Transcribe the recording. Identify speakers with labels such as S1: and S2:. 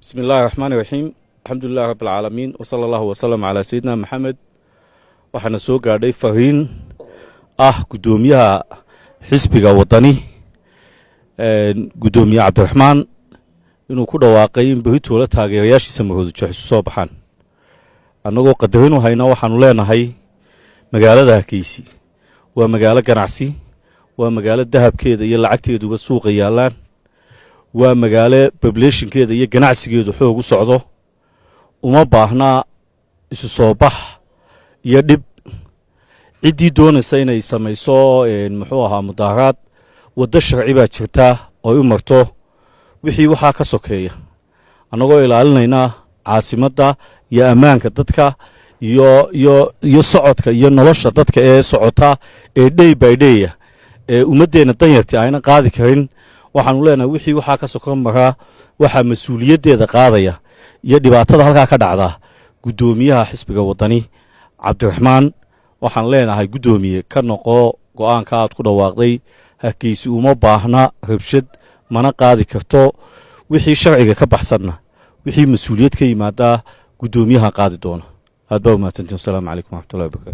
S1: بسم الله الرحمن الرحيم الحمد لله رب العالمين وصلى الله وسلم على سيدنا محمد waxaana soo gaadhay fariin gudoomiyaha xisbiga wadani gudoomiye Cabdiraxmaan inuu ku dhawaaqay in berito la taageerayaashiisa magoodu jooxso soo baxaan annagoo qadarin u hayna waxaanu leenahay magaalada Hargeysa waa magaalo ganacsi waa magaalo dahabkeeda iyo lacagteeduba suuqa yaalaan waa magaalo populationkeeda iyo ganacsigeedu xoog u socdo uma baahna isu soo bax iyo dib cidii doonaysa inay samayso muxuu ahaa mudaaharaad wada sharci baa jirta oo u marto wixii waxa ka sokeeya annagoo ilaalinayna caasimadda iyo ammaanka dadka iyo socodka iyo nolosha dadka ee socota ee day by day ee ummadeena danyartii ayna qaadi karin waxaanu leenahay wixii waxa ka sokan maraa waxa mas'uuliyadeeda qaadaya iyo dhibaatada halka ka dhacda gudoomiyaha xisbiga wadani Cabdiraxmaan waxaan leenahay gudoomiye ka noqo go'aanka aad ku dhawaaqday Hargeysa uma baahna rabshad mana qaadi karto wixii sharciga ka baxsanna wixii mas'uuliyad ka yimaada gudoomiyaha qaadi doona aad baa u mahadsantiin. Assalaamu calaykum wa rahmatullaahi wa barakaatuh.